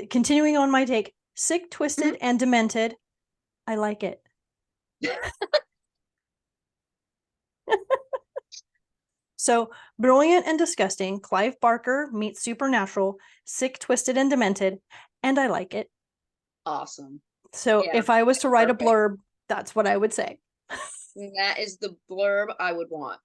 continuing on my take, sick, twisted, and demented. I like it. So, brilliant and disgusting, Clive Barker meets supernatural, sick, twisted, and demented, and I like it. Awesome. So, Yeah, if I was to write a perfect. blurb, that's what I would say. And that is the blurb I would want.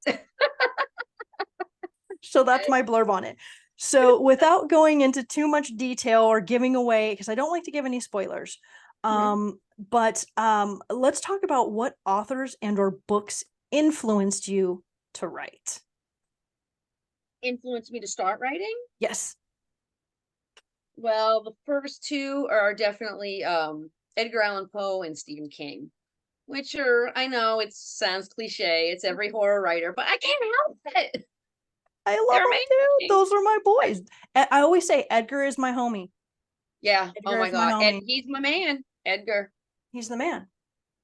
So, that's my blurb on it. So, without going into too much detail or giving away, because I don't like to give any spoilers, but let's talk about what authors and or books influenced you to write. Influenced me to start writing? Yes. Well, the first two are definitely Edgar Allan Poe and Stephen King, which are, I know it sounds cliche, it's every horror writer, but I can't help it. I love They're them too. amazing. Those are my boys. I always say Edgar is my homie. Yeah. Oh Edgar my is my God. Ed, homie. he's my man. Edgar. He's the man.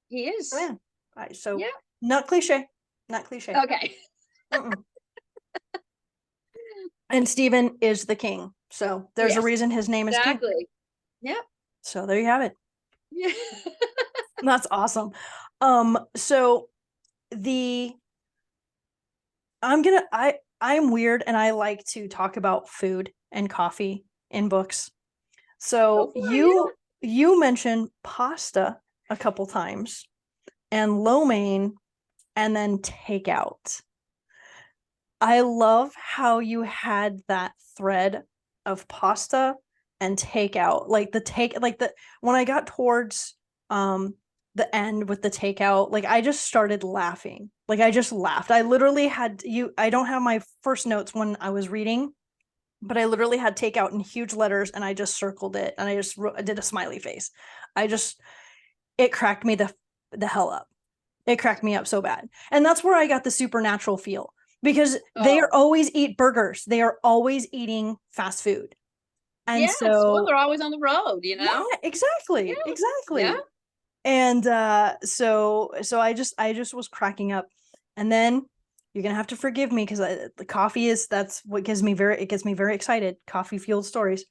He The is. man. So Yeah. not cliche. Not cliche. Okay. Mm-mm. And Stephen is the king. So there's a Yes. reason his name is King. Exactly. Yep. So there you have it. Yeah. That's awesome. So the I'm weird and I like to talk about food and coffee in books. Go So for it. you mentioned pasta a couple times and lo mein and then takeout. I love how you had that thread of pasta and takeout. When I got towards the end with the takeout, like I just started laughing. Like I just laughed. I don't have my first notes when I was reading, but I literally had takeout in huge letters and I just circled it and I did a smiley face. I just it cracked me the hell up. It cracked me up so bad. And that's where I got the supernatural feel because they are Oh, always eat burgers. They are always eating fast food. And yes. Well, so they're always on the road, yeah, Yeah. exactly. Yeah. Exactly. And so I just was cracking up. And then you're gonna have to forgive me because the coffee is that's what gets me very excited. Coffee fueled stories.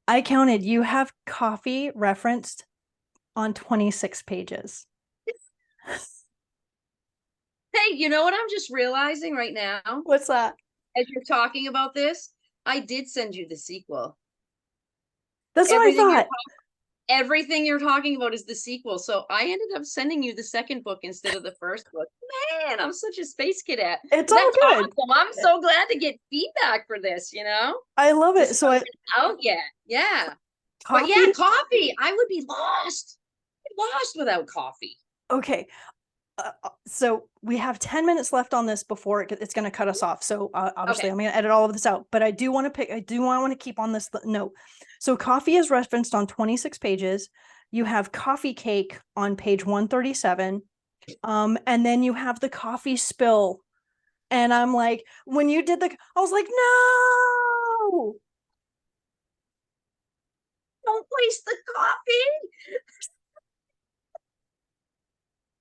I counted you have coffee referenced on 26 pages. Hey, you know what I'm just realizing right now What's that? as you're talking about this? I did send you the sequel. That's what I Everything you're thought. talking everything you're talking about is the sequel. So I ended up sending you the second book instead of the first book. Man, I'm such a space cadet. It's But all that's good. awesome. I'm so glad to get feedback for this. I love This it. So hasn't been out yet. Yeah. But yeah, coffee. coffee. I would be lost without coffee. Okay. So we have 10 minutes left on this before it's going to cut us off. So obviously Okay. I'm going to edit all of this out, but I do want to keep on this note. So coffee is referenced on 26 pages. You have coffee cake on page 137. And then you have the coffee spill. And I'm like, when you did I was like, no, Don't waste the coffee.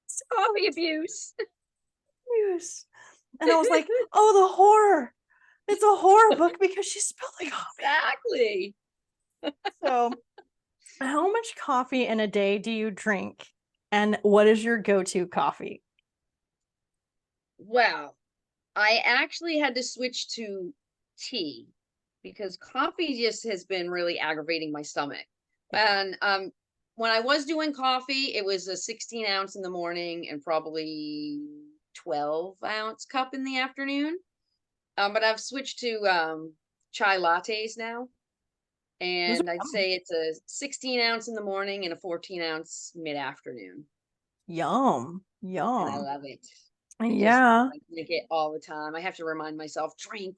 It's coffee abuse. use. And I was like, oh, the horror. It's a horror book because she spilled the coffee. Exactly. So, how much coffee in a day do you drink? And what is your go-to coffee? Well, I actually had to switch to tea because coffee just has been really aggravating my stomach. And when I was doing coffee, it was a 16 ounce in the morning and probably 12-ounce cup in the afternoon. But I've switched to chai lattes now. Those And are I'd yummy. say it's a 16 ounce in the morning and a 14-ounce mid afternoon. Yum. And I Yum. love it. Yeah. I drink it all the time. I have to remind myself, drink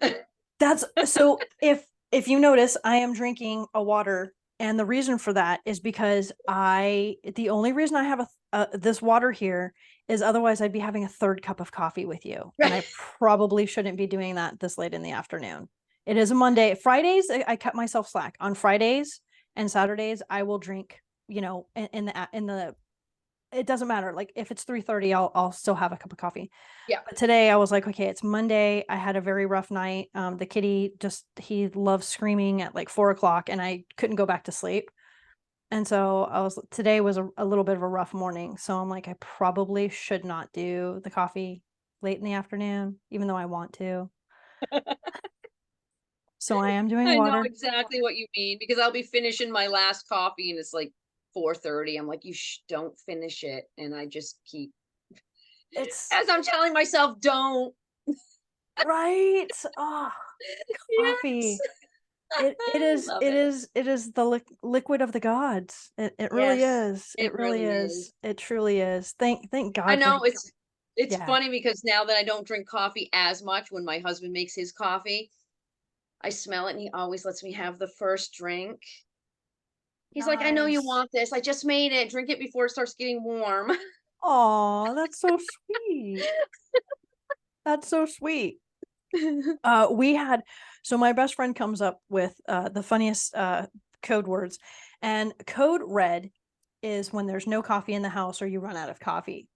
water. That's so if you notice, I am drinking a water, and the reason for that is because the only reason I have this water here is otherwise I'd be having a third cup of coffee with you, and I probably shouldn't be doing that this late in the afternoon. It is a Monday. Fridays, I cut myself slack. On Fridays and Saturdays, I will drink, in the it doesn't matter. Like if it's 3:30, I'll still have a cup of coffee. Yeah. But today I was like, okay, it's Monday. I had a very rough night. The kitty he loves screaming at like 4 o'clock, and I couldn't go back to sleep. And so today was a little bit of a rough morning. So I'm like, I probably should not do the coffee late in the afternoon, even though I want to. So I am doing I know water. exactly what you mean because I'll be finishing my last coffee and it's like 4:30. I'm like, don't finish it. And I just keep, It's as I'm telling myself, don't. right. Oh, Yes. coffee. It it I is love it it. is it is the liquid of the gods. It really Yes, is. It it really really is. is. It truly is. Thank I God for know it's yeah. funny because now that I don't drink coffee as much when my husband makes his coffee, I smell it and he always lets me have the first drink. He's like, I know you Nice. want this. I just made it. Drink it before it starts getting warm. Oh, that's so sweet. That's so sweet. We had so my best friend comes up with the funniest code words, and code red is when there's no coffee in the house or you run out of coffee.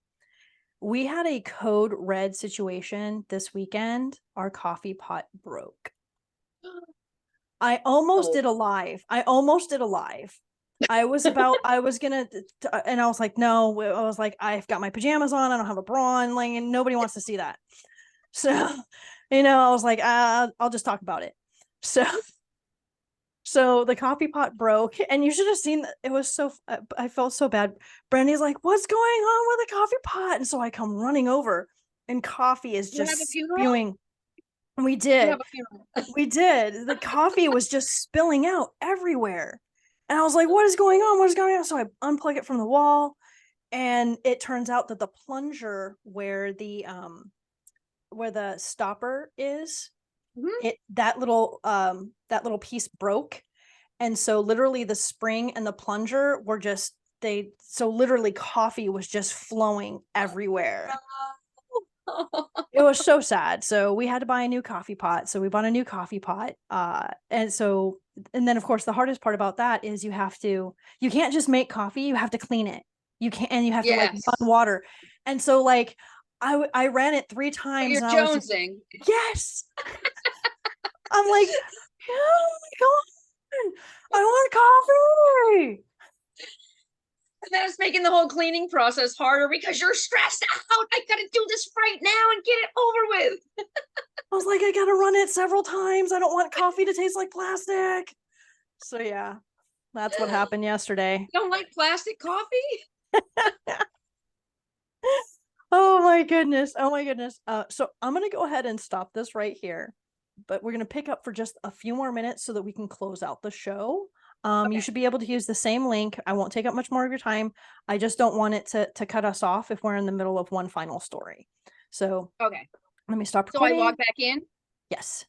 We had a code red situation this weekend. Our coffee pot broke. I almost Oh, did a live. I almost did a live. I was gonna, and I was like, no, I was like, I've got my pajamas on. I don't have a bra on, like, and nobody wants to see that. So, I was like, I'll just talk about it. So, so the coffee pot broke, and you should have seen that. It was so, I felt so bad. Brandy's like, what's going on with the coffee pot? And so I come running over, and coffee is you have a just funeral? spewing. And we You did. have a funeral. We did. The coffee was just spilling out everywhere. And I was like, what is going on? What is going on? So I unplug it from the wall. And it turns out that the plunger where the stopper is, Mhm. that little piece broke. And so literally the spring and the plunger were just so literally coffee was just flowing everywhere. It was so sad. So we had to buy a new coffee pot. So we bought a new coffee pot. And then of course the hardest part about that is you can't just make coffee, you have to clean it. You can't, and you have to like Yes. run water. And so like I ran it 3 But times you're and I was jonesing. yes. I'm like, oh my God, I want coffee. And then it's making the whole cleaning process harder because you're stressed out. I gotta do this right now and get it over with. I was like, I gotta run it several times. I don't want coffee to taste like plastic. So yeah, that's what happened yesterday. Don't like plastic coffee? Oh my goodness. Oh my goodness. So I'm gonna go ahead and stop this right here, but we're gonna pick up for just a few more minutes so that we can close out the show. You Okay. should be able to use the same link. I won't take up much more of your time. I just don't want it to cut us off if we're in the middle of one final story. So Okay. let me stop So I recording. log back in. Yes.